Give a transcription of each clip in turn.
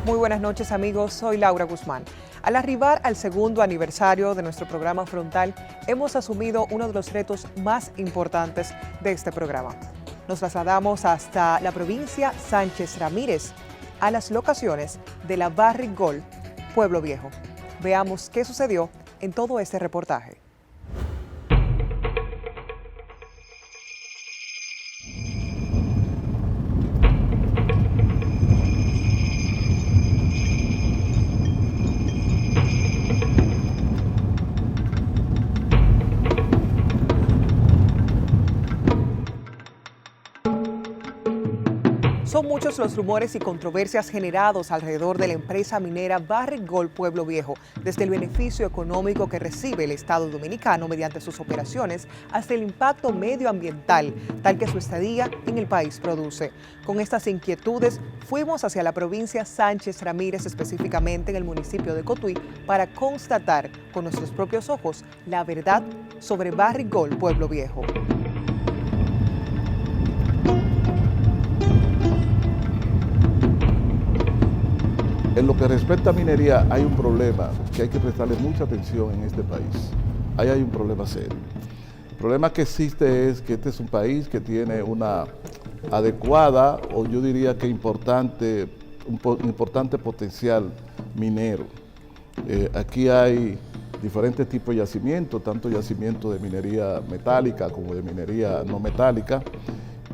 Muy buenas noches amigos, soy Laura Guzmán. Al arribar al segundo aniversario de nuestro programa Frontal, hemos asumido uno de los retos más importantes de este programa. Nos trasladamos hasta la provincia Sánchez Ramírez, a las locaciones de la Barrick Gold, Pueblo Viejo. Veamos qué sucedió en todo este reportaje. Son muchos los rumores y controversias generados alrededor de la empresa minera Barrick Gold Pueblo Viejo, desde el beneficio económico que recibe el Estado dominicano mediante sus operaciones hasta el impacto medioambiental, tal que su estadía en el país produce. Con estas inquietudes, fuimos hacia la provincia Sánchez Ramírez, específicamente en el municipio de Cotuí, para constatar con nuestros propios ojos la verdad sobre Barrick Gold Pueblo Viejo. En lo que respecta a minería, hay un problema que hay que prestarle mucha atención en este país. Ahí hay un problema serio. El problema que existe es que este es un país que tiene una adecuada, o yo diría que un importante potencial minero. Aquí hay diferentes tipos de yacimientos, tanto yacimientos de minería metálica como de minería no metálica,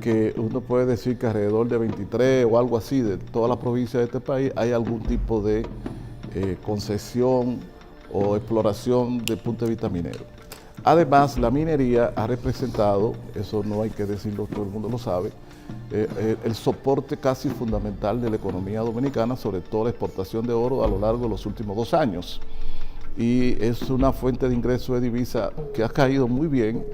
que uno puede decir que alrededor de 23 o algo así de todas las provincias de este país hay algún tipo de concesión o exploración desde el punto de vista minero. Además, la minería ha representado, eso no hay que decirlo, todo el mundo lo sabe, el soporte casi fundamental de la economía dominicana, sobre todo la exportación de oro a lo largo de los últimos 2 años. Y es una fuente de ingreso de divisa que ha caído muy bien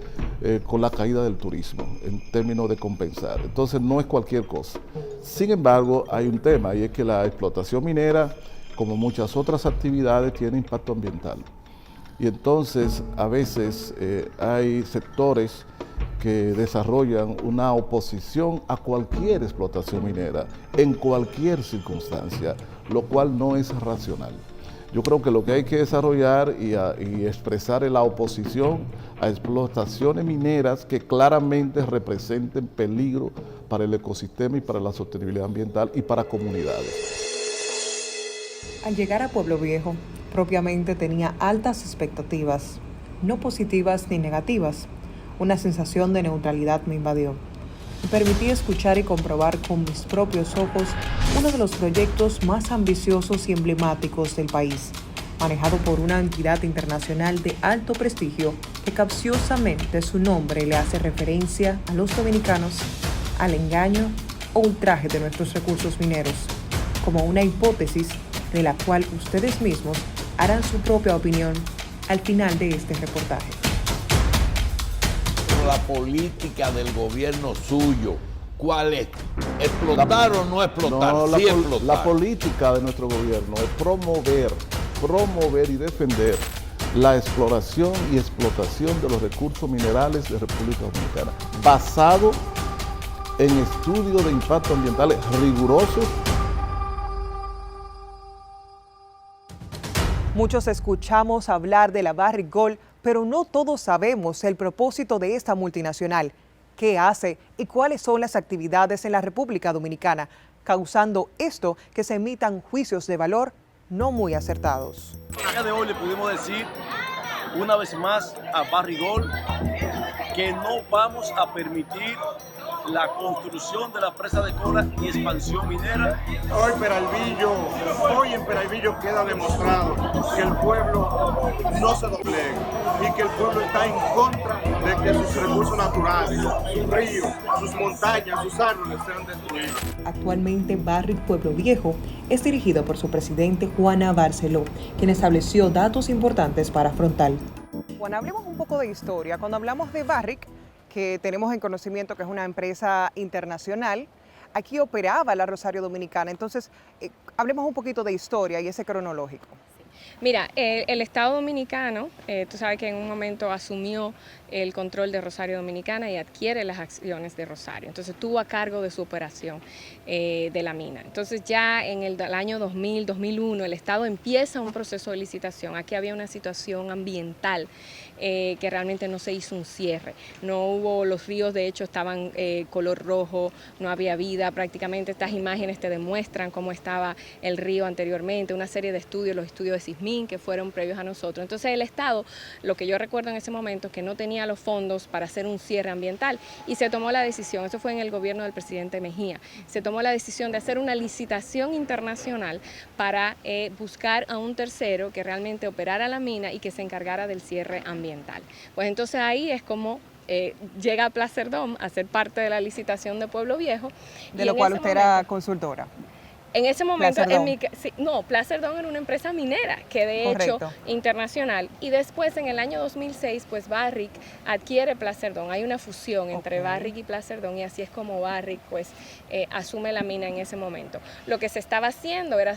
con la caída del turismo en términos de compensar. Entonces no es cualquier cosa. Sin embargo, hay un tema y es que la explotación minera, como muchas otras actividades, tiene impacto ambiental. Y entonces a veces hay sectores que desarrollan una oposición a cualquier explotación minera en cualquier circunstancia, lo cual no es racional. Yo creo que lo que hay que desarrollar y expresar es la oposición a explotaciones mineras que claramente representen peligro para el ecosistema y para la sostenibilidad ambiental y para comunidades. Al llegar a Pueblo Viejo, propiamente tenía altas expectativas, no positivas ni negativas. Una sensación de neutralidad me invadió. Me permití escuchar y comprobar con mis propios ojos uno de los proyectos más ambiciosos y emblemáticos del país, manejado por una entidad internacional de alto prestigio que capciosamente su nombre le hace referencia a los dominicanos, al engaño o ultraje de nuestros recursos mineros, como una hipótesis de la cual ustedes mismos harán su propia opinión al final de este reportaje. La política del gobierno suyo, ¿cuál es? ¿Explotar o no explotar? No, Sí explotar. la política de nuestro gobierno es promover y defender la exploración y explotación de los recursos minerales de República Dominicana, basado en estudios de impacto ambientales rigurosos. Muchos escuchamos hablar de la Barrick Gold, pero no todos sabemos el propósito de esta multinacional, qué hace y cuáles son las actividades en la República Dominicana, causando esto que se emitan juicios de valor no muy acertados. El día de hoy le pudimos decir una vez más a Barrick Gold que no vamos a permitir la construcción de la presa de Cora y expansión minera. Hoy en Peralvillo queda demostrado que el pueblo no se doblega y que el pueblo está en contra de que sus recursos naturales, sus ríos, sus montañas, sus árboles sean destruidos. Actualmente Barrick Pueblo Viejo es dirigido por su presidente Juana Barceló, quien estableció datos importantes para Frontal. Juana, hablemos un poco de historia. Cuando hablamos de Barrick, que tenemos en conocimiento que es una empresa internacional, aquí operaba la Rosario Dominicana. Entonces, hablemos un poquito de historia y ese cronológico. Mira, el Estado Dominicano, tú sabes que en un momento asumió el control de Rosario Dominicana y adquiere las acciones de Rosario. Entonces tuvo a cargo de su operación de la mina. Entonces ya en el año 2000, 2001, el Estado empieza un proceso de licitación. Aquí había una situación ambiental que realmente no se hizo un cierre. No hubo, los ríos de hecho estaban color rojo, no había vida. Prácticamente estas imágenes te demuestran cómo estaba el río anteriormente, una serie de estudios, los estudios de Sismín que fueron previos a nosotros. Entonces el Estado, lo que yo recuerdo en ese momento, que no tenía los fondos para hacer un cierre ambiental y se tomó la decisión, eso fue en el gobierno del presidente Mejía, se tomó la decisión de hacer una licitación internacional para buscar a un tercero que realmente operara la mina y que se encargara del cierre ambiental. Pues entonces ahí es como llega Placer Dome a ser parte de la licitación de Pueblo Viejo. De lo cual usted era consultora. En ese momento, Placer Dome. Placer Dome era una empresa minera que de hecho internacional, y después en el año 2006 pues Barrick adquiere Placer Dome, hay una fusión entre Barrick y Placer Dome y así es como Barrick pues asume la mina en ese momento. Lo que se estaba haciendo era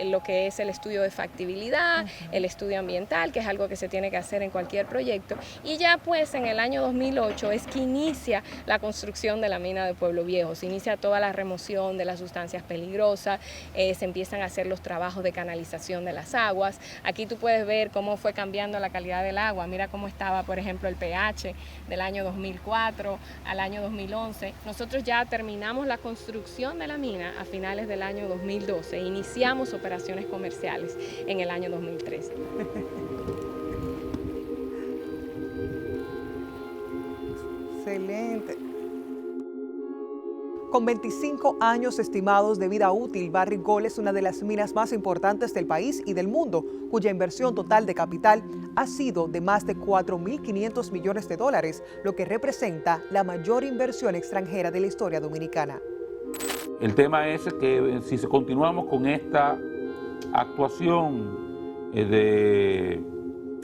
lo que es el estudio de factibilidad, el estudio ambiental, que es algo que se tiene que hacer en cualquier proyecto, y ya pues en el año 2008 es que inicia la construcción de la mina de Pueblo Viejo, se inicia toda la remoción de las sustancias peligrosas. Se empiezan a hacer los trabajos de canalización de las aguas. Aquí tú puedes ver cómo fue cambiando la calidad del agua. Mira cómo estaba, por ejemplo, el pH del año 2004 al año 2011. Nosotros ya terminamos la construcción de la mina a finales del año 2012 e iniciamos operaciones comerciales en el año 2013. Excelente. Con 25 años estimados de vida útil, Barrick Gold es una de las minas más importantes del país y del mundo, cuya inversión total de capital ha sido de más de 4.500 millones de dólares, lo que representa la mayor inversión extranjera de la historia dominicana. El tema es que si continuamos con esta actuación de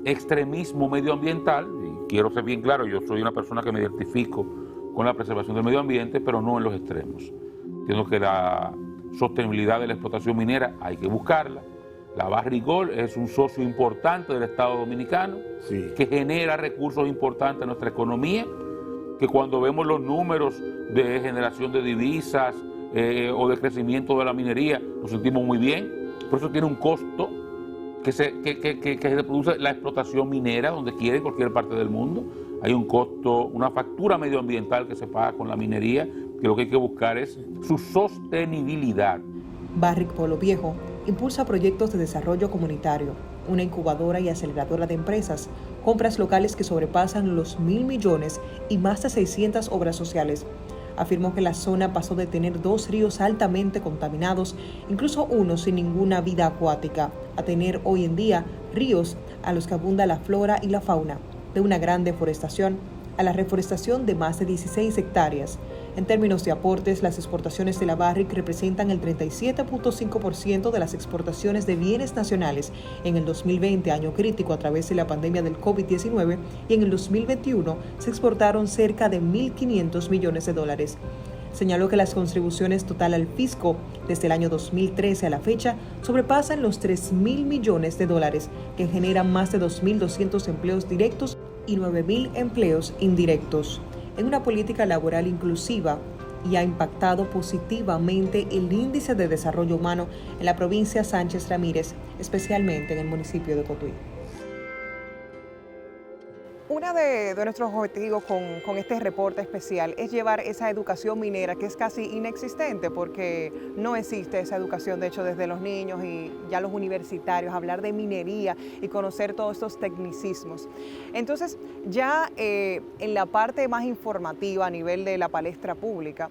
extremismo medioambiental, y quiero ser bien claro, yo soy una persona que me identifico con la preservación del medio ambiente, pero no en los extremos. Entiendo que la sostenibilidad de la explotación minera hay que buscarla. La Barrick Gold es un socio importante del Estado Dominicano, que genera recursos importantes en nuestra economía, que cuando vemos los números de generación de divisas o de crecimiento de la minería, nos sentimos muy bien. Por eso tiene un costo que se produce la explotación minera donde quiera, en cualquier parte del mundo. Hay un costo, una factura medioambiental que se paga con la minería, que lo que hay que buscar es su sostenibilidad. Barrick Pueblo Viejo impulsa proyectos de desarrollo comunitario, una incubadora y aceleradora de empresas, compras locales que sobrepasan los 1.000 millones y más de 600 obras sociales. Afirmó que la zona pasó de tener 2 ríos altamente contaminados, incluso uno sin ninguna vida acuática, a tener hoy en día ríos a los que abunda la flora y la fauna, de una gran deforestación a la reforestación de más de 16 hectáreas. En términos de aportes, las exportaciones de la Barrick representan el 37.5% de las exportaciones de bienes nacionales en el 2020, año crítico a través de la pandemia del COVID-19, y en el 2021 se exportaron cerca de 1.500 millones de dólares. Señaló que las contribuciones total al fisco desde el año 2013 a la fecha sobrepasan los 3.000 millones de dólares, que generan más de 2.200 empleos directos y 9.000 empleos indirectos. En una política laboral inclusiva y ha impactado positivamente el índice de desarrollo humano en la provincia Sánchez Ramírez, especialmente en el municipio de Cotuí. Uno de nuestros objetivos con este reporte especial es llevar esa educación minera que es casi inexistente porque no existe esa educación, de hecho, desde los niños y ya los universitarios, hablar de minería y conocer todos estos tecnicismos. Entonces, ya en la parte más informativa a nivel de la palestra pública,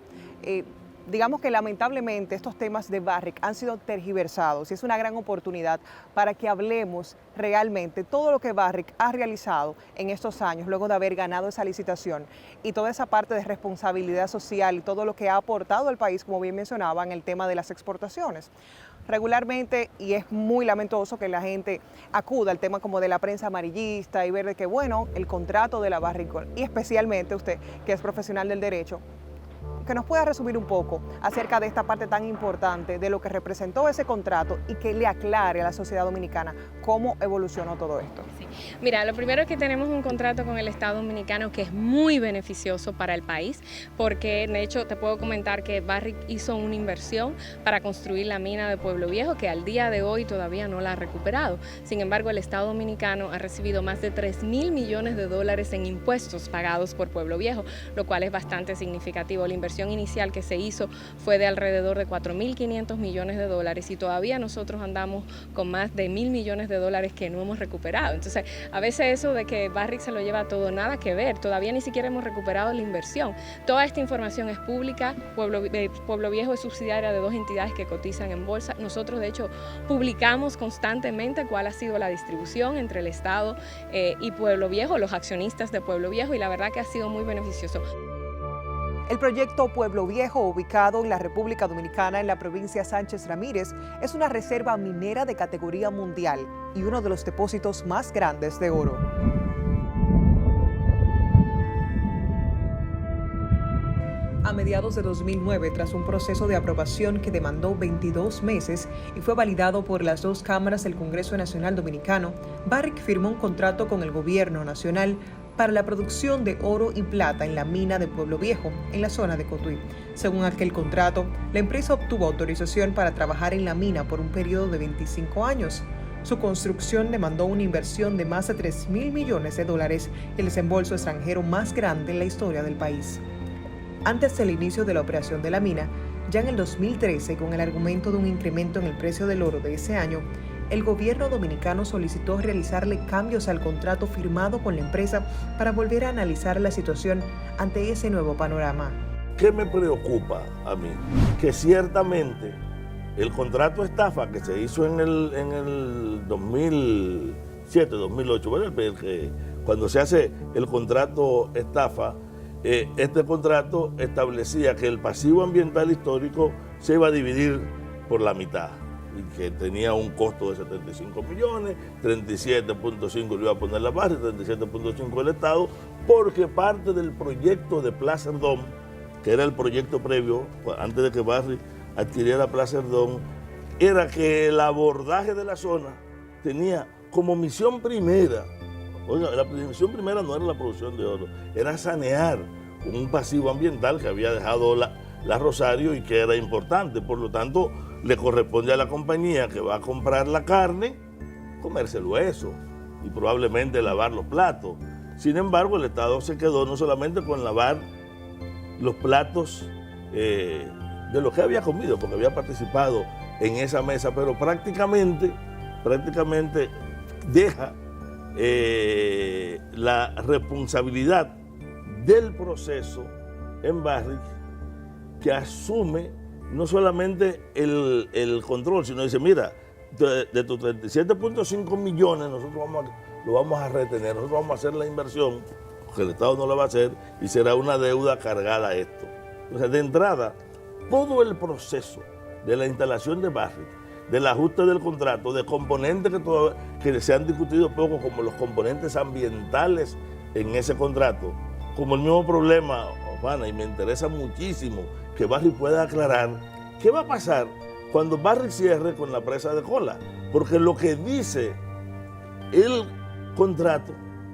digamos que lamentablemente estos temas de Barrick han sido tergiversados y es una gran oportunidad para que hablemos realmente todo lo que Barrick ha realizado en estos años luego de haber ganado esa licitación y toda esa parte de responsabilidad social y todo lo que ha aportado al país, como bien mencionaba, en el tema de las exportaciones. Regularmente, y es muy lamentoso que la gente acuda al tema como de la prensa amarillista y ver de que, bueno, el contrato de la Barrick Gold, y especialmente usted, que es profesional del derecho, que nos pueda resumir un poco acerca de esta parte tan importante de lo que representó ese contrato y que le aclare a la sociedad dominicana cómo evolucionó todo esto. Sí. Mira, lo primero es que tenemos un contrato con el Estado Dominicano que es muy beneficioso para el país, porque de hecho te puedo comentar que Barrick hizo una inversión para construir la mina de Pueblo Viejo, que al día de hoy todavía no la ha recuperado. Sin embargo, el Estado Dominicano ha recibido más de 3.000 millones de dólares en impuestos pagados por Pueblo Viejo, lo cual es bastante significativo. La inversión inicial que se hizo fue de alrededor de 4.500 millones de dólares y todavía nosotros andamos con más de 1.000 millones de dólares que no hemos recuperado. Entonces, a veces eso de que Barrick se lo lleva todo, nada que ver, todavía ni siquiera hemos recuperado la inversión. Toda esta información es pública. Pueblo Viejo es subsidiaria de 2 entidades que cotizan en bolsa. Nosotros, de hecho, publicamos constantemente cuál ha sido la distribución entre el Estado y Pueblo Viejo, los accionistas de Pueblo Viejo, y la verdad que ha sido muy beneficioso. El proyecto Pueblo Viejo, ubicado en la República Dominicana en la provincia Sánchez Ramírez, es una reserva minera de categoría mundial y uno de los depósitos más grandes de oro. A mediados de 2009, tras un proceso de aprobación que demandó 22 meses y fue validado por las 2 cámaras del Congreso Nacional Dominicano, Barrick firmó un contrato con el gobierno nacional para la producción de oro y plata en la mina de Pueblo Viejo, en la zona de Cotuí. Según aquel contrato, la empresa obtuvo autorización para trabajar en la mina por un periodo de 25 años. Su construcción demandó una inversión de más de 3.000 millones de dólares, el desembolso extranjero más grande en la historia del país. Antes del inicio de la operación de la mina, ya en el 2013, con el argumento de un incremento en el precio del oro de ese año, el gobierno dominicano solicitó realizarle cambios al contrato firmado con la empresa para volver a analizar la situación ante ese nuevo panorama. ¿Qué me preocupa a mí? Que ciertamente el contrato estafa que se hizo en el 2007, 2008, bueno, cuando se hace el contrato estafa, este contrato establecía que el pasivo ambiental histórico se iba a dividir por la mitad y que tenía un costo de 75 millones, 37.5 lo iba a poner la base, 37.5 el Estado, porque parte del proyecto de Placer Dome, que era el proyecto previo, antes de que Barrick adquiriera Placer Dome, era que el abordaje de la zona tenía como misión primera, oiga, la misión primera no era la producción de oro, era sanear un pasivo ambiental que había dejado la Rosario y que era importante. Por lo tanto, le corresponde a la compañía que va a comprar la carne, comerse el hueso y probablemente lavar los platos. Sin embargo, el Estado se quedó no solamente con lavar los platos de lo que había comido, porque había participado en esa mesa, pero prácticamente deja la responsabilidad del proceso en Barrick, que asume no solamente el control, sino dice, mira, de tus 37.5 millones nosotros lo vamos a retener, nosotros vamos a hacer la inversión, porque el Estado no la va a hacer y será una deuda cargada a esto. O sea, de entrada, todo el proceso de la instalación de Barrick, del ajuste del contrato, de componentes que se han discutido poco, como los componentes ambientales en ese contrato, como el mismo problema, Juana, y me interesa muchísimo que Barrick pueda aclarar qué va a pasar cuando Barrick cierre con la presa de Cola, porque lo que dice el contrato,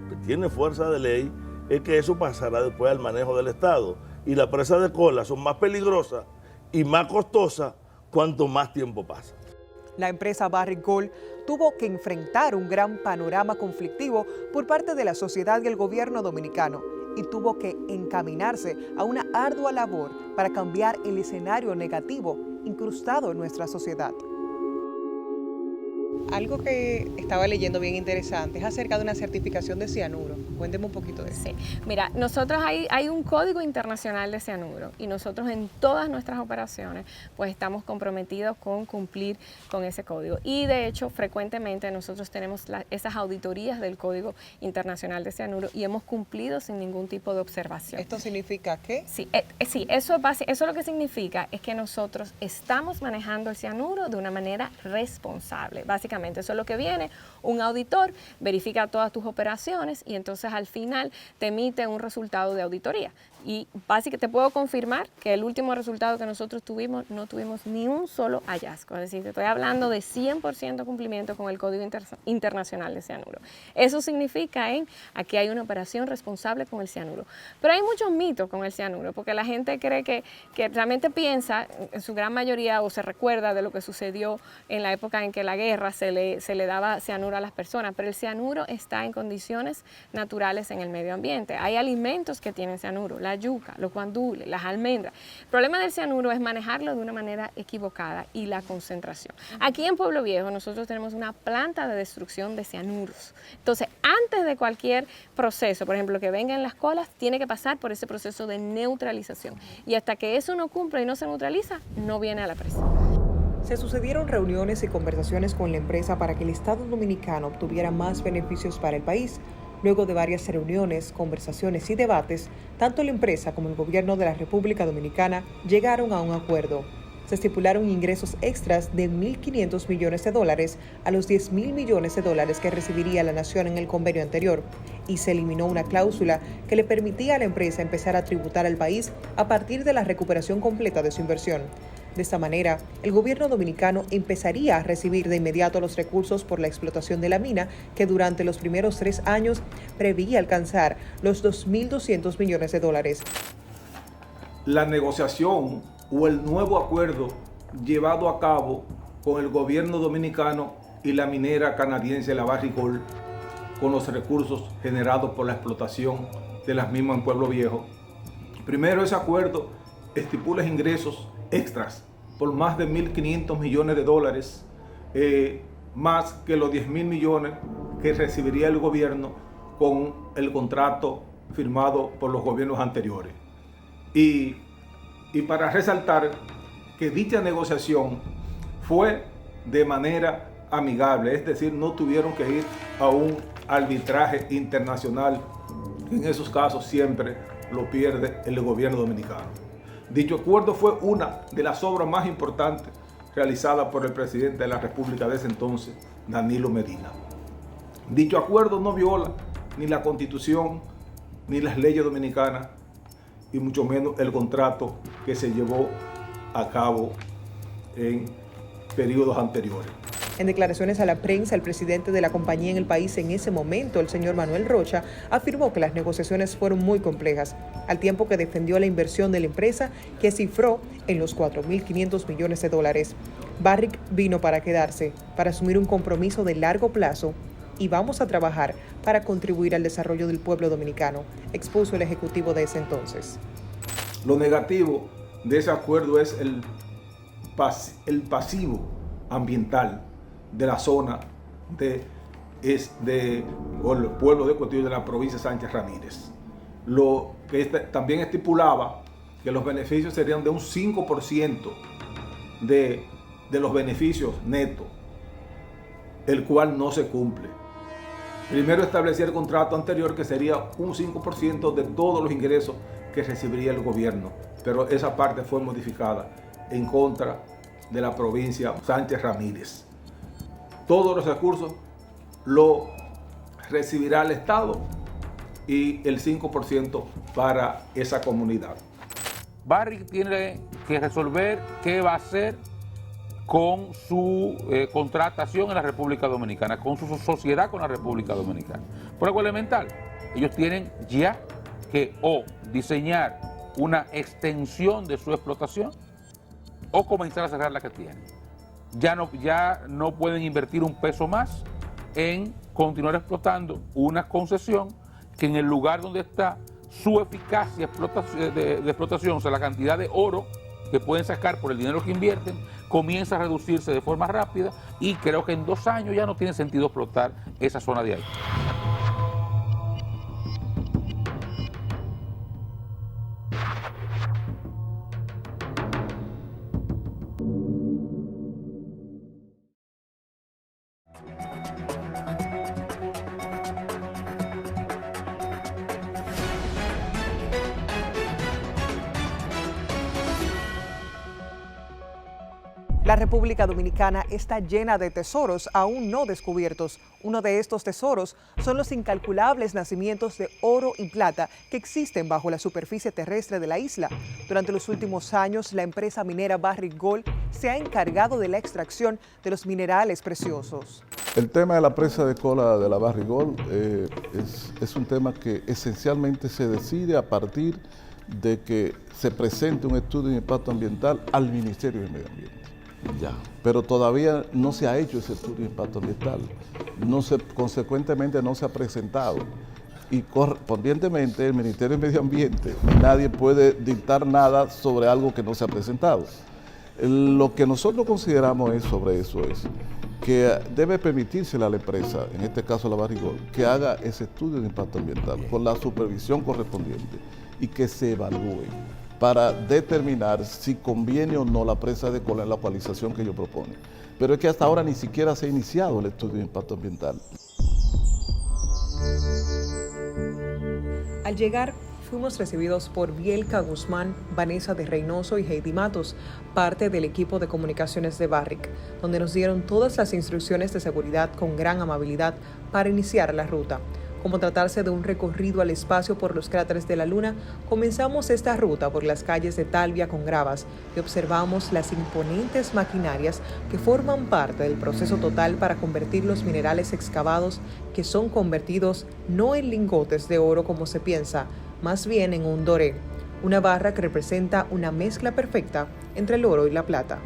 que tiene fuerza de ley, es que eso pasará después al manejo del Estado, y la presa de Cola son más peligrosas y más costosas cuanto más tiempo pasa. La empresa Barrick Gold tuvo que enfrentar un gran panorama conflictivo por parte de la sociedad y el gobierno dominicano y tuvo que encaminarse a una ardua labor para cambiar el escenario negativo incrustado en nuestra sociedad. Algo que estaba leyendo bien interesante es acerca de una certificación de cianuro. Cuénteme un poquito de eso. Sí, mira, nosotros hay un código internacional de cianuro y nosotros en todas nuestras operaciones pues estamos comprometidos con cumplir con ese código. Y de hecho, frecuentemente nosotros tenemos esas auditorías del Código Internacional de Cianuro y hemos cumplido sin ningún tipo de observación. ¿Esto significa qué? Sí, eso lo que significa es que nosotros estamos manejando el cianuro de una manera responsable. Básicamente, Básicamente, eso es lo que viene, un auditor verifica todas tus operaciones y entonces al final te emite un resultado de auditoría. Y básicamente te puedo confirmar que el último resultado que nosotros tuvimos, no tuvimos ni un solo hallazgo. Es decir, te estoy hablando de 100% cumplimiento con el Código Internacional de Cianuro. Eso significa aquí hay una operación responsable con el cianuro. Pero hay muchos mitos con el cianuro, porque la gente cree que realmente piensa, en su gran mayoría, o se recuerda de lo que sucedió en la época en que la guerra se le daba cianuro a las personas, pero el cianuro está en condiciones naturales en el medio ambiente. Hay alimentos que tienen cianuro, la yuca, los guandules, las almendras. El problema del cianuro es manejarlo de una manera equivocada y la concentración. Aquí en Pueblo Viejo nosotros tenemos una planta de destrucción de cianuros. Entonces, antes de cualquier proceso, por ejemplo, que venga en las colas, tiene que pasar por ese proceso de neutralización. Y hasta que eso no cumpla y no se neutraliza, no viene a la presa. Se sucedieron reuniones y conversaciones con la empresa para que el Estado dominicano obtuviera más beneficios para el país. Luego de varias reuniones, conversaciones y debates, tanto la empresa como el gobierno de la República Dominicana llegaron a un acuerdo. Se estipularon ingresos extras de $1.500 millones a los $10.000 millones que recibiría la nación en el convenio anterior, y se eliminó una cláusula que le permitía a la empresa empezar a tributar al país a partir de la recuperación completa de su inversión. De esta manera, el gobierno dominicano empezaría a recibir de inmediato los recursos por la explotación de la mina, que durante los primeros 3 años preveía alcanzar los $2.200 millones. La negociación o el nuevo acuerdo llevado a cabo con el gobierno dominicano y la minera canadiense la Barrick Gold, con los recursos generados por la explotación de las mismas en Pueblo Viejo. Primero, ese acuerdo estipula ingresos extras por más de $1.500 millones, más que los $10.000 millones que recibiría el gobierno con el contrato firmado por los gobiernos anteriores. Y para resaltar que dicha negociación fue de manera amigable, es decir, no tuvieron que ir a un arbitraje internacional, que en esos casos siempre lo pierde el gobierno dominicano. Dicho acuerdo fue una de las obras más importantes realizadas por el presidente de la República de ese entonces, Danilo Medina. Dicho acuerdo no viola ni la Constitución ni las leyes dominicanas, y mucho menos el contrato que se llevó a cabo en periodos anteriores. En declaraciones a la prensa, el presidente de la compañía en el país en ese momento, el señor Manuel Rocha, afirmó que las negociaciones fueron muy complejas, al tiempo que defendió la inversión de la empresa, que cifró en los $4.500 millones. Barrick vino para quedarse, para asumir un compromiso de largo plazo, y vamos a trabajar para contribuir al desarrollo del pueblo dominicano, expuso el ejecutivo de ese entonces. Lo negativo de ese acuerdo es el pasivo ambiental de la zona del pueblo de Cotillo de la provincia de Sánchez Ramírez. Lo que también estipulaba que los beneficios serían de un 5% de los beneficios netos, el cual no se cumple. Primero establecía el contrato anterior que sería un 5% de todos los ingresos que recibiría el gobierno, pero esa parte fue modificada en contra de la provincia Sánchez Ramírez. Todos los recursos lo recibirá el Estado y el 5% para esa comunidad. Barrick tiene que resolver qué va a hacer con su contratación en la República Dominicana, con su sociedad con la República Dominicana. Por algo elemental, ellos tienen ya que o diseñar una extensión de su explotación o comenzar a cerrar la que tienen. Ya no pueden invertir un peso más en continuar explotando una concesión que en el lugar donde está su eficacia de explotación, o sea, la cantidad de oro que pueden sacar por el dinero que invierten, comienza a reducirse de forma rápida, y creo que en 2 años ya no tiene sentido explotar esa zona de ahí. La República Dominicana está llena de tesoros aún no descubiertos. Uno de estos tesoros son los incalculables nacimientos de oro y plata que existen bajo la superficie terrestre de la isla. Durante los últimos años, la empresa minera Barrick Gold se ha encargado de la extracción de los minerales preciosos. El tema de la presa de cola de la Barrick Gold es un tema que esencialmente se decide a partir de que se presente un estudio de impacto ambiental al Ministerio de Medio Ambiente. Ya. Pero todavía no se ha hecho ese estudio de impacto ambiental, consecuentemente no se ha presentado y correspondientemente el Ministerio de Medio Ambiente, nadie puede dictar nada sobre algo que no se ha presentado. Lo que nosotros consideramos sobre eso es que debe permitírsele a la empresa, en este caso la Barrick Gold, que haga ese estudio de impacto ambiental con la supervisión correspondiente y que se evalúe para determinar si conviene o no la presa de cola en la localización que ellos proponen. Pero es que hasta ahora ni siquiera se ha iniciado el estudio de impacto ambiental. Al llegar, fuimos recibidos por Bielka Guzmán, Vanessa de Reynoso y Heidi Matos, parte del equipo de comunicaciones de Barrick, donde nos dieron todas las instrucciones de seguridad con gran amabilidad para iniciar la ruta. Como tratarse de un recorrido al espacio por los cráteres de la Luna, comenzamos esta ruta por las calles de Talvia con Gravas y observamos las imponentes maquinarias que forman parte del proceso total para convertir los minerales excavados, que son convertidos no en lingotes de oro como se piensa, más bien en un doré, una barra que representa una mezcla perfecta entre el oro y la plata.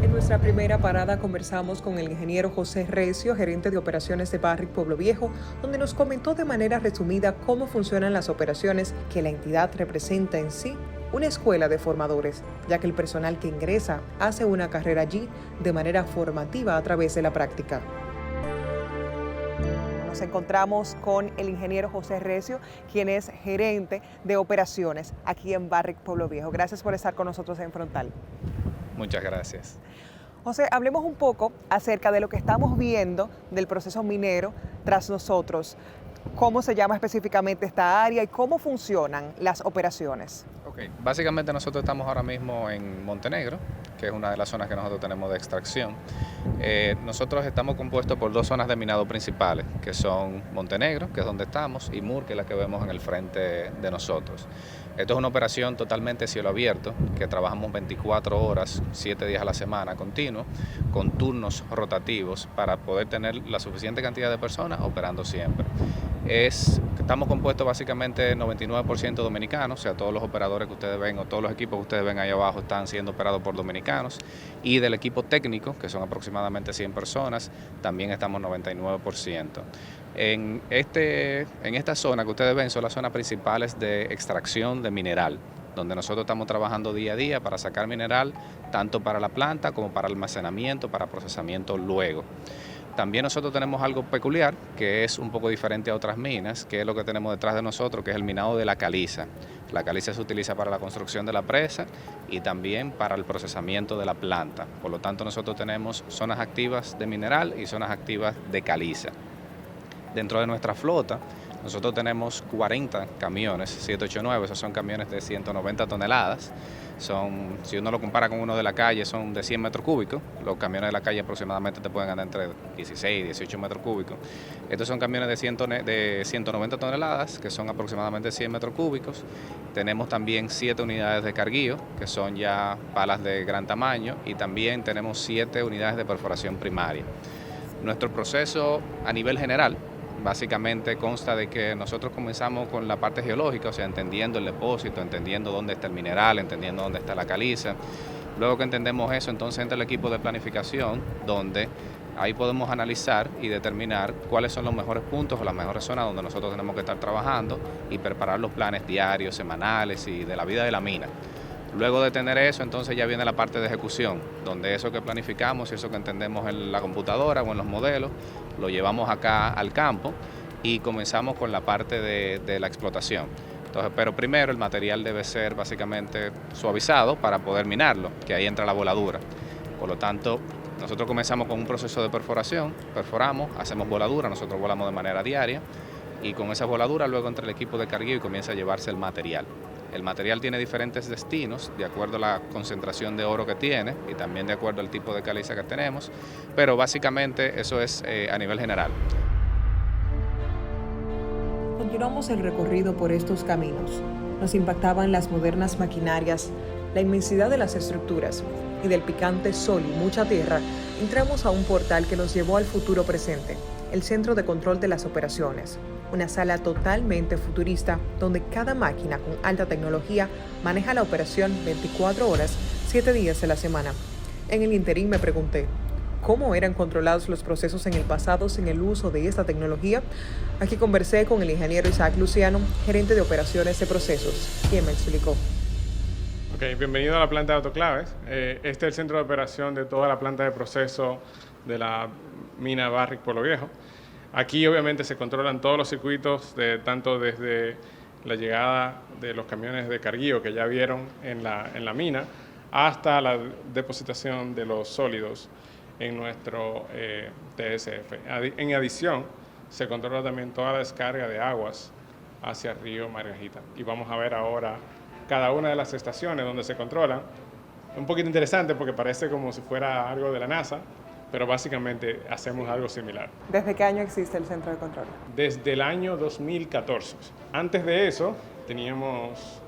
En nuestra primera parada conversamos con el ingeniero José Recio, gerente de operaciones de Barrick Pueblo Viejo, donde nos comentó de manera resumida cómo funcionan las operaciones, que la entidad representa en sí una escuela de formadores, ya que el personal que ingresa hace una carrera allí de manera formativa a través de la práctica. Nos encontramos con el ingeniero José Recio, quien es gerente de operaciones aquí en Barrick Pueblo Viejo. Gracias por estar con nosotros en Frontal. Muchas gracias. José, hablemos un poco acerca de lo que estamos viendo del proceso minero tras nosotros. ¿Cómo se llama específicamente esta área y cómo funcionan las operaciones? Okay. Básicamente nosotros estamos ahora mismo en Montenegro, que es una de las zonas que nosotros tenemos de extracción. Nosotros estamos compuestos por dos zonas de minado principales, que son Montenegro, que es donde estamos, y Mur, que es la que vemos en el frente de nosotros. Esto es una operación totalmente cielo abierto, que trabajamos 24 horas, 7 días a la semana continuo, con turnos rotativos para poder tener la suficiente cantidad de personas operando siempre. Estamos compuestos básicamente 99% dominicanos, o sea, todos los operadores que ustedes ven o todos los equipos que ustedes ven ahí abajo están siendo operados por dominicanos, y del equipo técnico, que son aproximadamente 100 personas, también estamos 99%. En esta zona que ustedes ven son las zonas principales de extracción de mineral, donde nosotros estamos trabajando día a día para sacar mineral, tanto para la planta como para almacenamiento, para procesamiento luego. También nosotros tenemos algo peculiar, que es un poco diferente a otras minas, que es lo que tenemos detrás de nosotros, que es el minado de la caliza. La caliza se utiliza para la construcción de la presa y también para el procesamiento de la planta. Por lo tanto, nosotros tenemos zonas activas de mineral y zonas activas de caliza. Dentro de nuestra flota, nosotros tenemos 40 camiones, 789, esos son camiones de 190 toneladas. Si uno lo compara con uno de la calle, son de 100 metros cúbicos. Los camiones de la calle aproximadamente te pueden andar entre 16 y 18 metros cúbicos. Estos son camiones de 190 toneladas, que son aproximadamente 100 metros cúbicos. Tenemos también 7 unidades de carguío, que son ya palas de gran tamaño, y también tenemos 7 unidades de perforación primaria. Nuestro proceso a nivel general básicamente consta de que nosotros comenzamos con la parte geológica, o sea, entendiendo el depósito, entendiendo dónde está el mineral, entendiendo dónde está la caliza. Luego que entendemos eso, entonces entra el equipo de planificación, donde ahí podemos analizar y determinar cuáles son los mejores puntos o las mejores zonas donde nosotros tenemos que estar trabajando y preparar los planes diarios, semanales y de la vida de la mina. Luego de tener eso, entonces ya viene la parte de ejecución, donde eso que planificamos y eso que entendemos en la computadora o en los modelos, lo llevamos acá al campo y comenzamos con la parte de la explotación. Entonces, pero primero el material debe ser básicamente suavizado para poder minarlo, que ahí entra la voladura. Por lo tanto, Nosotros comenzamos con un proceso de perforación, perforamos, hacemos voladura, nosotros volamos de manera diaria y con esa voladura luego entra el equipo de cargueo y comienza a llevarse el material. El material tiene diferentes destinos de acuerdo a la concentración de oro que tiene y también de acuerdo al tipo de caliza que tenemos, pero básicamente eso es a nivel general. Continuamos el recorrido por estos caminos. Nos impactaban las modernas maquinarias, la inmensidad de las estructuras y del picante sol y mucha tierra. Entramos a un portal que nos llevó al futuro presente, el Centro de Control de las Operaciones, una sala totalmente futurista donde cada máquina con alta tecnología maneja la operación 24 horas, 7 días de la semana. En el interín me pregunté, ¿cómo eran controlados los procesos en el pasado sin el uso de esta tecnología? Aquí conversé con el ingeniero Isaac Luciano, gerente de operaciones de procesos, quien me explicó. Ok, bienvenido a la planta de autoclaves. Este es el centro de operación de toda la planta de proceso de la mina Barrick Pueblo Viejo. Aquí obviamente se controlan todos los circuitos, tanto desde la llegada de los camiones de carguío que ya vieron en la mina, hasta la depositación de los sólidos en nuestro TSF. En adición, se controla también toda la descarga de aguas hacia el río Margajita. Y vamos a ver ahora cada una de las estaciones donde se controlan. Un poquito interesante porque parece como si fuera algo de la NASA, pero básicamente hacemos algo similar. ¿Desde qué año existe el centro de control? Desde el año 2014. Antes de eso, teníamos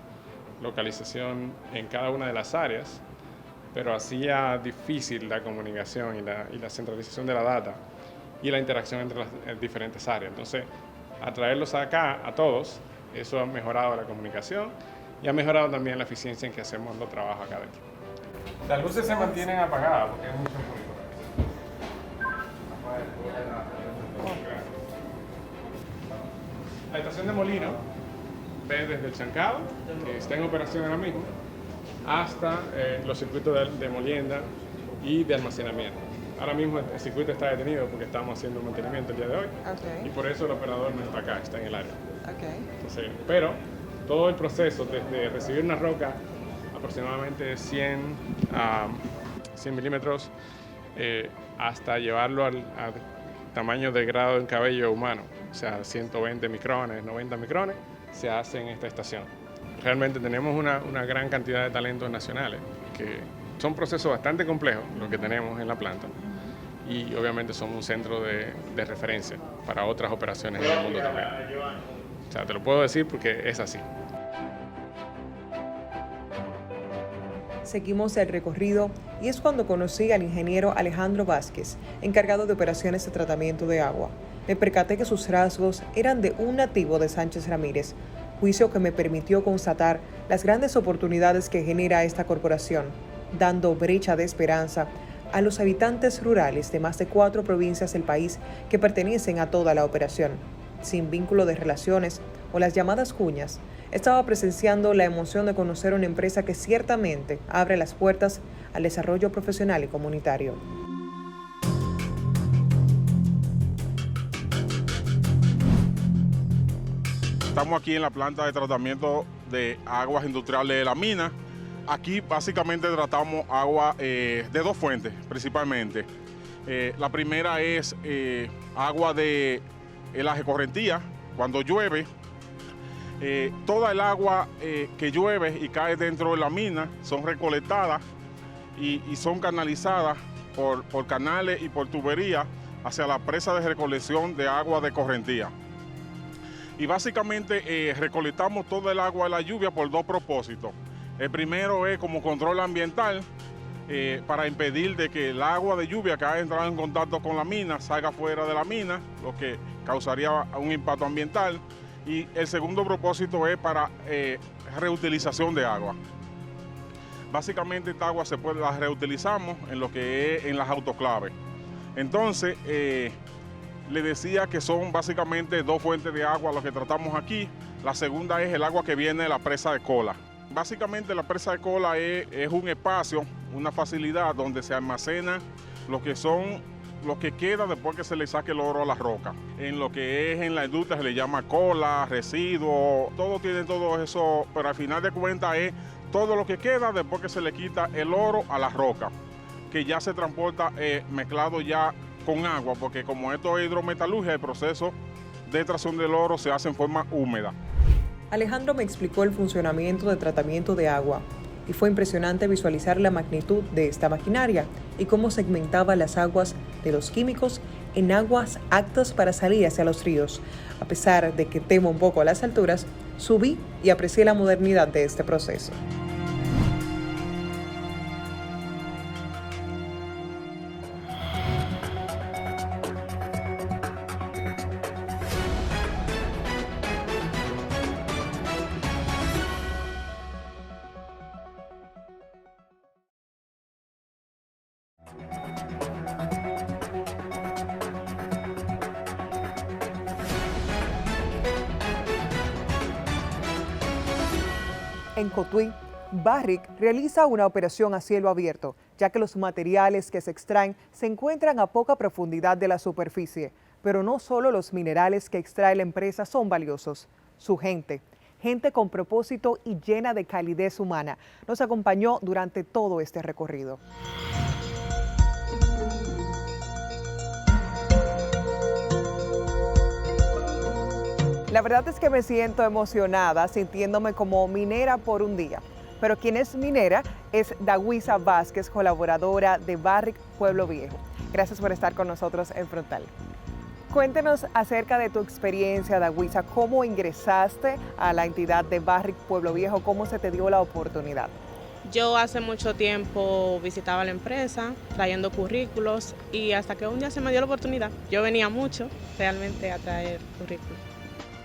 localización en cada una de las áreas, pero hacía difícil la comunicación y la centralización de la data y la interacción entre las diferentes áreas. Entonces, a traerlos acá, a todos, eso ha mejorado la comunicación y ha mejorado también la eficiencia en que hacemos los trabajos acá dentro. Las luces se mantienen apagadas porque hay mucho ruido. La estación de molino ve desde el chancado, que está en operación ahora mismo, hasta los circuitos de molienda y de almacenamiento. Ahora mismo el circuito está detenido porque estamos haciendo mantenimiento el día de hoy, y por eso el operador no está acá, está en el área. Entonces, pero todo el proceso, desde recibir una roca aproximadamente 100 milímetros hasta llevarlo al tamaño del grado del cabello humano, o sea, 120 micrones, 90 micrones, se hace en esta estación. Realmente tenemos una gran cantidad de talentos nacionales, que son procesos bastante complejos los que tenemos en la planta, y obviamente somos un centro de referencia para otras operaciones en el mundo también. O sea, te lo puedo decir porque es así. Seguimos el recorrido y es cuando conocí al ingeniero Alejandro Vázquez, encargado de operaciones de tratamiento de agua. Me percaté que sus rasgos eran de un nativo de Sánchez Ramírez, juicio que me permitió constatar las grandes oportunidades que genera esta corporación, dando brecha de esperanza a los habitantes rurales de más de 4 provincias del país que pertenecen a toda la operación. Sin vínculo de relaciones o las llamadas cuñas, estaba presenciando la emoción de conocer una empresa que ciertamente abre las puertas al desarrollo profesional y comunitario. Estamos aquí en la planta de tratamiento de aguas industriales de la mina. Aquí básicamente tratamos agua de 2 fuentes principalmente. La primera es agua de helaje correntía. Cuando llueve, toda el agua que llueve y cae dentro de la mina son recolectadas y son canalizadas por canales y por tuberías hacia la presa de recolección de agua de correntía. Y básicamente recolectamos todo el agua de la lluvia por 2 propósitos. El primero es como control ambiental, para impedir de que el agua de lluvia que ha entrado en contacto con la mina salga fuera de la mina, lo que causaría un impacto ambiental. Y el segundo propósito es para reutilización de agua. Básicamente esta agua la reutilizamos en lo que es en las autoclaves. Entonces, le decía que son básicamente 2 fuentes de agua las que tratamos aquí. La segunda es el agua que viene de la presa de Cola. Básicamente la presa de Cola es un espacio, una facilidad donde se almacena lo que queda después que se le saque el oro a la roca. En lo que es en la industria se le llama cola, residuos, todo tiene todo eso, pero al final de cuentas es todo lo que queda después que se le quita el oro a la roca, que ya se transporta mezclado ya con agua, porque como esto es hidrometalurgia, el proceso de extracción del oro se hace en forma húmeda. Alejandro me explicó el funcionamiento de tratamiento de agua y fue impresionante visualizar la magnitud de esta maquinaria y cómo segmentaba las aguas de los químicos en aguas aptas para salir hacia los ríos. A pesar de que temo un poco a las alturas, subí y aprecié la modernidad de este proceso. En Cotuí, Barrick realiza una operación a cielo abierto, ya que los materiales que se extraen se encuentran a poca profundidad de la superficie. Pero no solo los minerales que extrae la empresa son valiosos, su gente con propósito y llena de calidez humana, nos acompañó durante todo este recorrido. La verdad es que me siento emocionada, sintiéndome como minera por un día. Pero quien es minera es Daguisa Vázquez, colaboradora de Barrick Pueblo Viejo. Gracias por estar con nosotros en Frontal. Cuéntenos acerca de tu experiencia, Daguisa. ¿Cómo ingresaste a la entidad de Barrick Pueblo Viejo? ¿Cómo se te dio la oportunidad? Yo hace mucho tiempo visitaba la empresa trayendo currículos y hasta que un día se me dio la oportunidad. Yo venía mucho realmente a traer currículos.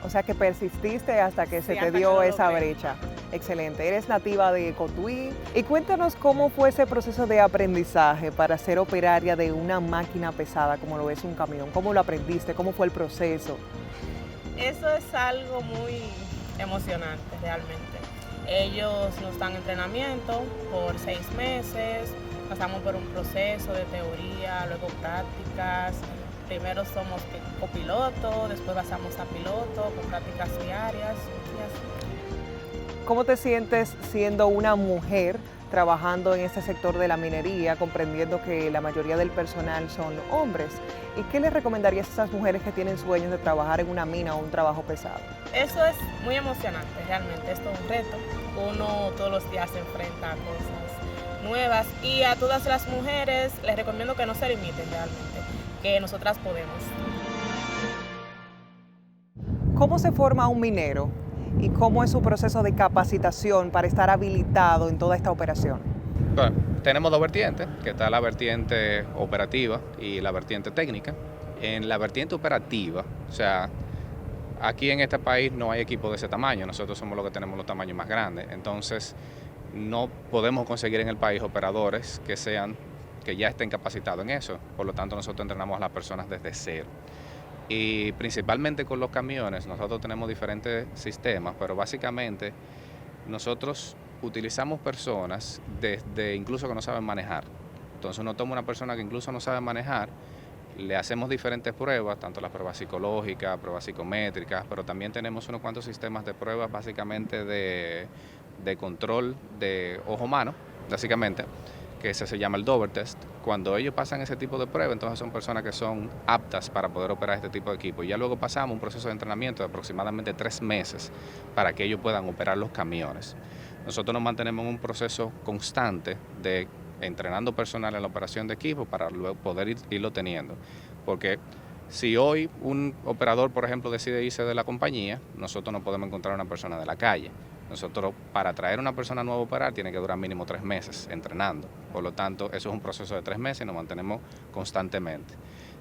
O sea que persististe hasta que se te dio esa brecha. Excelente. Eres nativa de Cotuí. Y cuéntanos cómo fue ese proceso de aprendizaje para ser operaria de una máquina pesada como lo es un camión. ¿Cómo lo aprendiste? ¿Cómo fue el proceso? Eso es algo muy emocionante realmente. Ellos nos dan entrenamiento por 6 meses, pasamos por un proceso de teoría, luego prácticas. Primero somos copiloto, después pasamos a piloto, con prácticas diarias y así. ¿Cómo te sientes siendo una mujer trabajando en este sector de la minería, comprendiendo que la mayoría del personal son hombres? ¿Y qué les recomendarías a esas mujeres que tienen sueños de trabajar en una mina o un trabajo pesado? Eso es muy emocionante, realmente. Esto es un reto. Uno todos los días se enfrenta a cosas nuevas y a todas las mujeres les recomiendo que no se limiten realmente, que nosotras podemos. ¿Cómo se forma un minero y cómo es su proceso de capacitación para estar habilitado en toda esta operación? Bueno, tenemos 2 vertientes, que está la vertiente operativa y la vertiente técnica. En la vertiente operativa, o sea, aquí en este país no hay equipo de ese tamaño, nosotros somos los que tenemos los tamaños más grandes, entonces no podemos conseguir en el país operadores que ya estén capacitados en eso, por lo tanto nosotros entrenamos a las personas desde cero. Y principalmente con los camiones, nosotros tenemos diferentes sistemas, pero básicamente nosotros utilizamos personas desde incluso que no saben manejar. Entonces uno toma una persona que incluso no sabe manejar, le hacemos diferentes pruebas, tanto las pruebas psicológicas, pruebas psicométricas, pero también tenemos unos cuantos sistemas de pruebas básicamente de control de ojo humano, básicamente, que se llama el Dover Test. Cuando ellos pasan ese tipo de pruebas, entonces son personas que son aptas para poder operar este tipo de equipo. Y ya luego pasamos un proceso de entrenamiento de aproximadamente 3 meses para que ellos puedan operar los camiones. Nosotros nos mantenemos en un proceso constante de entrenando personal en la operación de equipo para luego poder irlo teniendo. Porque si hoy un operador, por ejemplo, decide irse de la compañía, nosotros no podemos encontrar una persona de la calle. Nosotros, para traer una persona nueva a operar, tiene que durar mínimo 3 meses entrenando. Por lo tanto, eso es un proceso de 3 meses y nos mantenemos constantemente.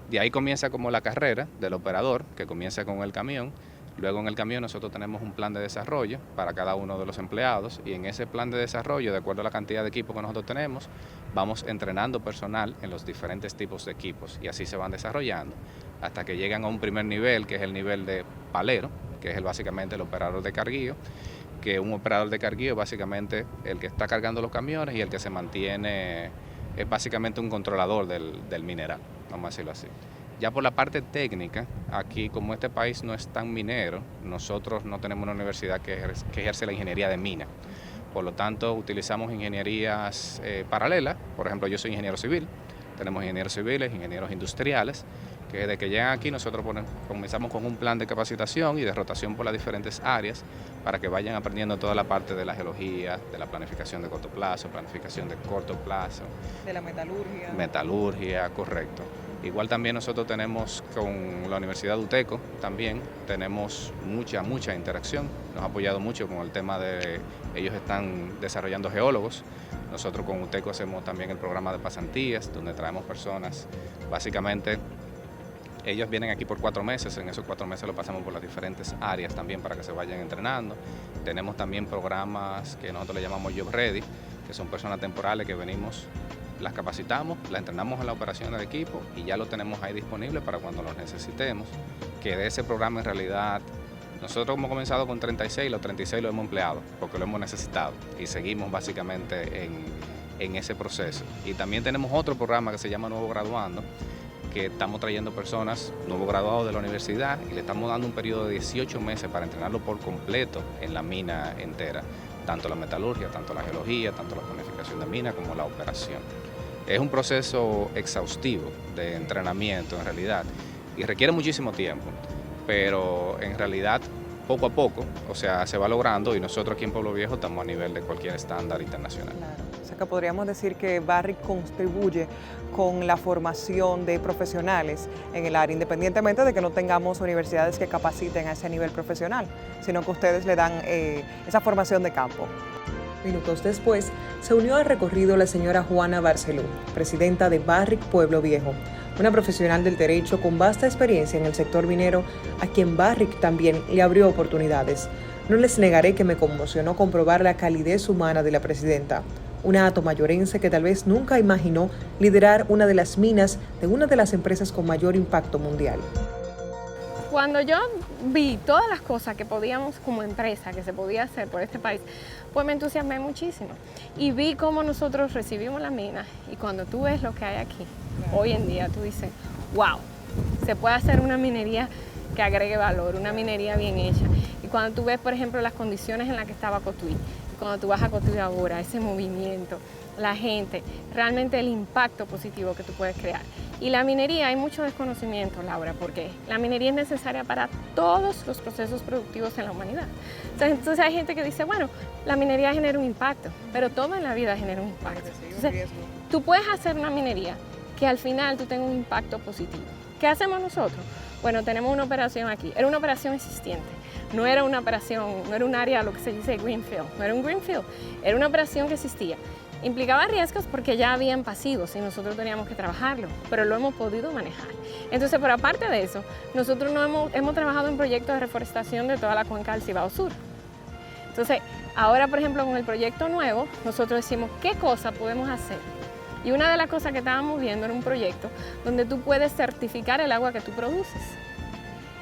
De ahí comienza como la carrera del operador, que comienza con el camión. Luego en el camión nosotros tenemos un plan de desarrollo para cada uno de los empleados y en ese plan de desarrollo, de acuerdo a la cantidad de equipo que nosotros tenemos, vamos entrenando personal en los diferentes tipos de equipos y así se van desarrollando hasta que llegan a un primer nivel, que es el nivel de palero, que es básicamente el operador de carguillo, que un operador de carguillo es básicamente el que está cargando los camiones y el que se mantiene, es básicamente un controlador del mineral, vamos a decirlo así. Ya por la parte técnica, aquí como este país no es tan minero, nosotros no tenemos una universidad que ejerce la ingeniería de mina. Por lo tanto, utilizamos ingenierías paralelas. Por ejemplo, yo soy ingeniero civil, tenemos ingenieros civiles, ingenieros industriales, que desde que llegan aquí nosotros comenzamos con un plan de capacitación y de rotación por las diferentes áreas para que vayan aprendiendo toda la parte de la geología, de la planificación de corto plazo, planificación de corto plazo. De la metalurgia. Metalurgia, correcto. Igual también nosotros tenemos con la Universidad de UTECO, también tenemos mucha interacción. Nos ha apoyado mucho con el tema de, ellos están desarrollando geólogos. Nosotros con UTECO hacemos también el programa de pasantías, donde traemos personas, básicamente, ellos vienen aquí por 4 meses, en esos 4 meses lo pasamos por las diferentes áreas también para que se vayan entrenando. Tenemos también programas que nosotros le llamamos Job Ready, que son personas temporales que venimos, las capacitamos, las entrenamos en la operación del equipo y ya lo tenemos ahí disponible para cuando lo necesitemos. Que de ese programa en realidad, nosotros hemos comenzado con 36, los 36 lo hemos empleado porque lo hemos necesitado y seguimos básicamente en ese proceso. Y también tenemos otro programa que se llama Nuevo Graduando, que estamos trayendo personas, nuevos graduados de la universidad, y le estamos dando un periodo de 18 meses para entrenarlo por completo en la mina entera, tanto la metalurgia, tanto la geología, tanto la planificación de mina como la operación. Es un proceso exhaustivo de entrenamiento en realidad y requiere muchísimo tiempo, pero en realidad poco a poco, o sea, se va logrando y nosotros aquí en Pueblo Viejo estamos a nivel de cualquier estándar internacional. Claro. O sea que podríamos decir que Barrick contribuye con la formación de profesionales en el área, independientemente de que no tengamos universidades que capaciten a ese nivel profesional, sino que ustedes le dan esa formación de campo. Minutos después, se unió al recorrido la señora Juana Barceló, presidenta de Barrick Pueblo Viejo, una profesional del derecho con vasta experiencia en el sector minero, a quien Barrick también le abrió oportunidades. No les negaré que me conmocionó comprobar la calidez humana de la presidenta, una atomayorense que tal vez nunca imaginó liderar una de las minas de una de las empresas con mayor impacto mundial. Cuando yo vi todas las cosas que podíamos como empresa, que se podía hacer por este país, pues me entusiasmé muchísimo. Y vi cómo nosotros recibimos la mina y cuando tú ves lo que hay aquí, hoy en día tú dices, wow, se puede hacer una minería que agregue valor, una minería bien hecha. Y cuando tú ves, por ejemplo, las condiciones en las que estaba Cotuí, cuando tú vas a Cotuí ahora, ese movimiento, la gente, realmente el impacto positivo que tú puedes crear. Y la minería, hay mucho desconocimiento, Laura, porque la minería es necesaria para todos los procesos productivos en la humanidad. Entonces hay gente que dice, bueno, la minería genera un impacto, pero todo en la vida genera un impacto. Entonces, tú puedes hacer una minería que al final tú tengas un impacto positivo. ¿Qué hacemos nosotros? Bueno, tenemos una operación aquí. Era una operación existente. No era una operación, no era un área, lo que se dice greenfield. No era un greenfield, era una operación que existía. Implicaba riesgos porque ya habían pasivos y nosotros teníamos que trabajarlo, pero lo hemos podido manejar. Entonces, pero aparte de eso, nosotros hemos trabajado en proyectos de reforestación de toda la cuenca del Cibao Sur. Entonces, ahora, por ejemplo, con el proyecto nuevo, nosotros decimos qué cosa podemos hacer. Y una de las cosas que estábamos viendo era un proyecto donde tú puedes certificar el agua que tú produces.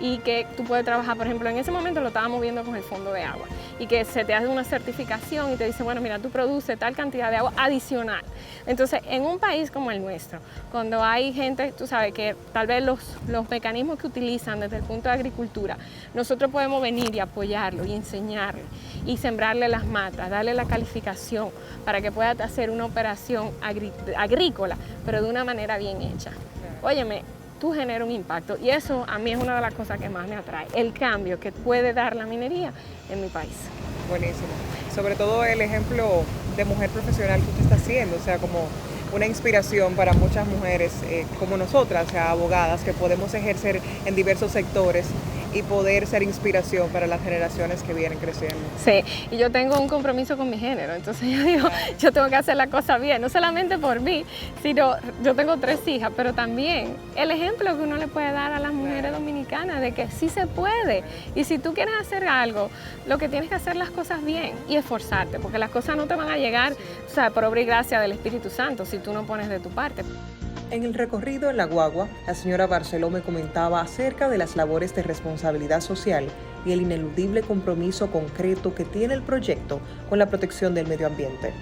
Y que tú puedes trabajar, por ejemplo, en ese momento lo estábamos viendo con el fondo de agua y que se te hace una certificación y te dice, bueno, mira, tú produces tal cantidad de agua adicional. Entonces, en un país como el nuestro, cuando hay gente, tú sabes, que tal vez los mecanismos que utilizan desde el punto de agricultura, nosotros podemos venir y apoyarlo y enseñarle y sembrarle las matas, darle la calificación para que pueda hacer una operación agrícola, pero de una manera bien hecha. Óyeme, tú generas un impacto y eso a mí es una de las cosas que más me atrae, el cambio que puede dar la minería en mi país. Buenísimo. Sobre todo el ejemplo de mujer profesional que usted está haciendo, o sea, como una inspiración para muchas mujeres como nosotras, o sea, abogadas que podemos ejercer en diversos sectores y poder ser inspiración para las generaciones que vienen creciendo. Sí, y yo tengo un compromiso con mi género, entonces yo digo, yo tengo que hacer la cosa bien, no solamente por mí, sino yo tengo 3 hijas, pero también el ejemplo que uno le puede dar a las mujeres dominicanas de que sí se puede. Y si tú quieres hacer algo, lo que tienes que hacer las cosas bien y esforzarte, porque las cosas no te van a llegar, o sea, por obra y gracia del Espíritu Santo si tú no pones de tu parte. En el recorrido en la guagua, la señora Barceló me comentaba acerca de las labores de responsabilidad social y el ineludible compromiso concreto que tiene el proyecto con la protección del medio ambiente.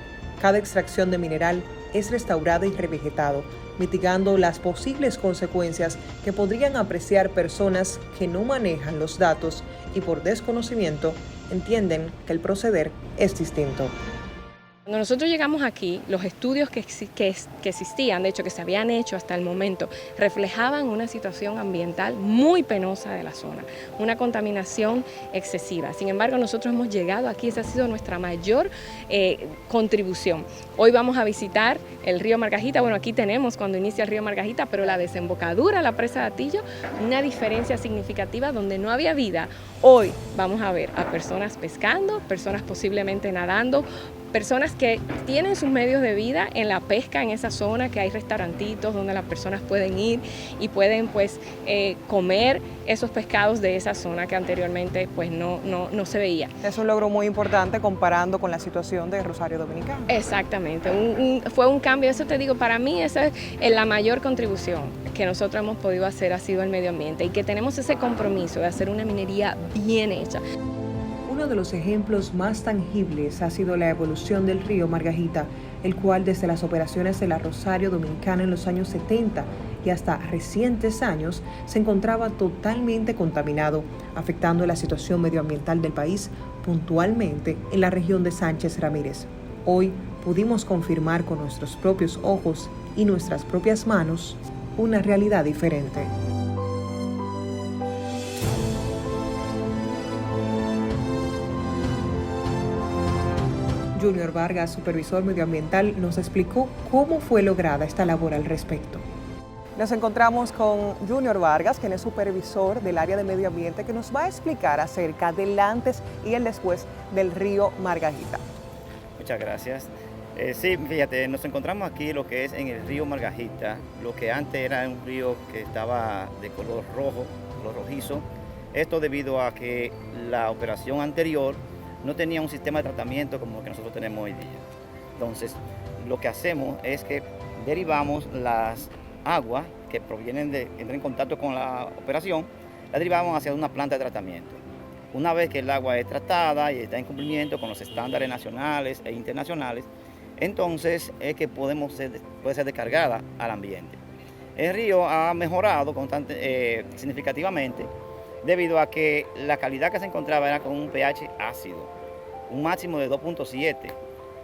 Cada extracción de mineral es restaurada y revegetado, mitigando las posibles consecuencias que podrían apreciar personas que no manejan los datos y por desconocimiento entienden que el proceder es distinto. Cuando nosotros llegamos aquí, los estudios que existían, de hecho que se habían hecho hasta el momento, reflejaban una situación ambiental muy penosa de la zona, una contaminación excesiva. Sin embargo, nosotros hemos llegado aquí, esa ha sido nuestra mayor contribución. Hoy vamos a visitar el río Margajita. Bueno, aquí tenemos cuando inicia el río Margajita, pero la desembocadura, la presa de Atillo, una diferencia significativa donde no había vida. Hoy vamos a ver a personas pescando, personas posiblemente nadando, personas que tienen sus medios de vida en la pesca en esa zona, que hay restaurantitos donde las personas pueden ir y pueden pues comer esos pescados de esa zona que anteriormente pues no se veía. Es un logro muy importante comparando con la situación de Rosario Dominicana. Exactamente, fue un cambio, eso te digo, para mí esa es la mayor contribución que nosotros hemos podido hacer, ha sido el medio ambiente, y que tenemos ese compromiso de hacer una minería bien hecha. Uno de los ejemplos más tangibles ha sido la evolución del río Margajita, el cual desde las operaciones de la Rosario Dominicana en los años 70 y hasta recientes años se encontraba totalmente contaminado, afectando la situación medioambiental del país, puntualmente en la región de Sánchez Ramírez. Hoy pudimos confirmar con nuestros propios ojos y nuestras propias manos una realidad diferente. Junior Vargas, supervisor medioambiental, nos explicó cómo fue lograda esta labor al respecto. Nos encontramos con Junior Vargas, quien es supervisor del área de medio ambiente, que nos va a explicar acerca del antes y el después del río Margajita. Muchas gracias. Sí, fíjate, nos encontramos aquí lo que es en el río Margajita, lo que antes era un río que estaba de color rojo, color rojizo. Esto debido a que la operación anterior no tenía un sistema de tratamiento como el que nosotros tenemos hoy día. Entonces, lo que hacemos es que derivamos las aguas que provienen entran en contacto con la operación, la derivamos hacia una planta de tratamiento. Una vez que el agua es tratada y está en cumplimiento con los estándares nacionales e internacionales, entonces es que puede ser descargada al ambiente. El río ha mejorado significativamente debido a que la calidad que se encontraba era con un pH ácido, un máximo de 2.7,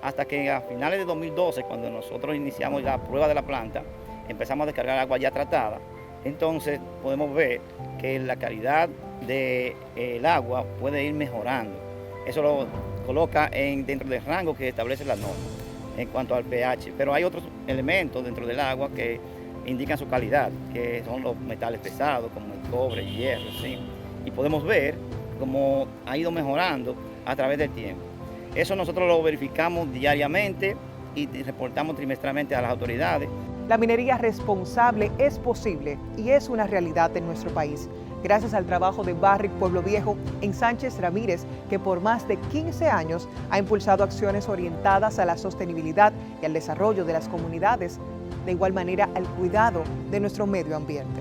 hasta que a finales de 2012, cuando nosotros iniciamos la prueba de la planta, empezamos a descargar agua ya tratada, entonces podemos ver que la calidad del agua puede ir mejorando. Eso lo coloca dentro del rango que establece la norma en cuanto al pH, pero hay otros elementos dentro del agua que indican su calidad, que son los metales pesados como el cobre, hierro, ¿sí? Y podemos ver cómo ha ido mejorando a través del tiempo. Eso nosotros lo verificamos diariamente y reportamos trimestralmente a las autoridades. La minería responsable es posible y es una realidad en nuestro país, gracias al trabajo de Barrick Pueblo Viejo en Sánchez Ramírez, que por más de 15 años ha impulsado acciones orientadas a la sostenibilidad y al desarrollo de las comunidades, de igual manera al cuidado de nuestro medio ambiente.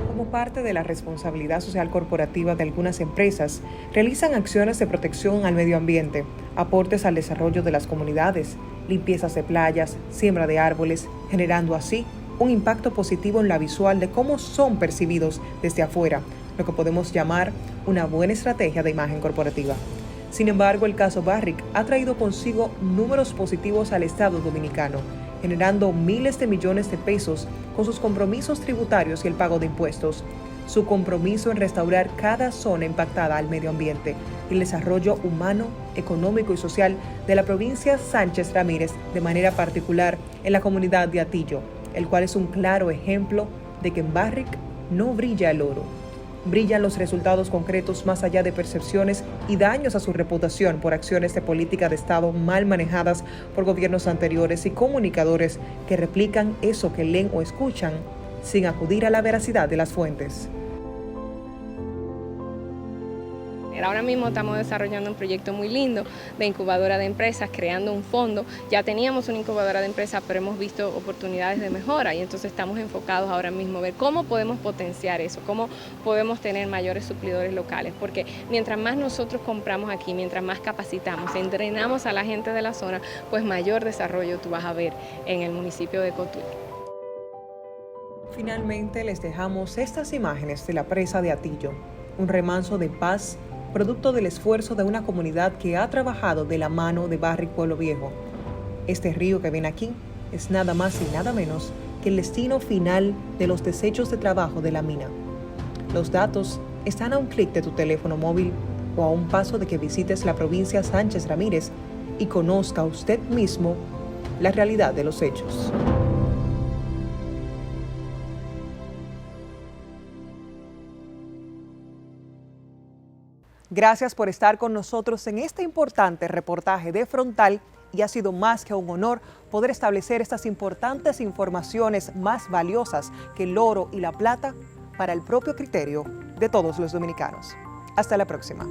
Como parte de la responsabilidad social corporativa de algunas empresas, realizan acciones de protección al medio ambiente, aportes al desarrollo de las comunidades, limpiezas de playas, siembra de árboles, generando así un impacto positivo en la visual de cómo son percibidos desde afuera, lo que podemos llamar una buena estrategia de imagen corporativa. Sin embargo, el caso Barrick ha traído consigo números positivos al Estado dominicano, generando miles de millones de pesos con sus compromisos tributarios y el pago de impuestos, su compromiso en restaurar cada zona impactada al medio ambiente y el desarrollo humano, económico y social de la provincia Sánchez Ramírez, de manera particular en la comunidad de Atillo, el cual es un claro ejemplo de que en Barrick no brilla el oro. Brillan los resultados concretos más allá de percepciones y daños a su reputación por acciones de política de Estado mal manejadas por gobiernos anteriores y comunicadores que replican eso que leen o escuchan sin acudir a la veracidad de las fuentes. Ahora mismo estamos desarrollando un proyecto muy lindo de incubadora de empresas, creando un fondo. Ya teníamos una incubadora de empresas, pero hemos visto oportunidades de mejora y entonces estamos enfocados ahora mismo a ver cómo podemos potenciar eso, cómo podemos tener mayores suplidores locales, porque mientras más nosotros compramos aquí, mientras más capacitamos, entrenamos a la gente de la zona, pues mayor desarrollo tú vas a ver en el municipio de Cotuí. Finalmente les dejamos estas imágenes de la presa de Atillo, un remanso de paz producto del esfuerzo de una comunidad que ha trabajado de la mano de Barrick Pueblo Viejo. Este río que ven aquí es nada más y nada menos que el destino final de los desechos de trabajo de la mina. Los datos están a un clic de tu teléfono móvil o a un paso de que visites la provincia Sánchez Ramírez y conozca usted mismo la realidad de los hechos. Gracias por estar con nosotros en este importante reportaje de Frontal y ha sido más que un honor poder establecer estas importantes informaciones más valiosas que el oro y la plata para el propio criterio de todos los dominicanos. Hasta la próxima.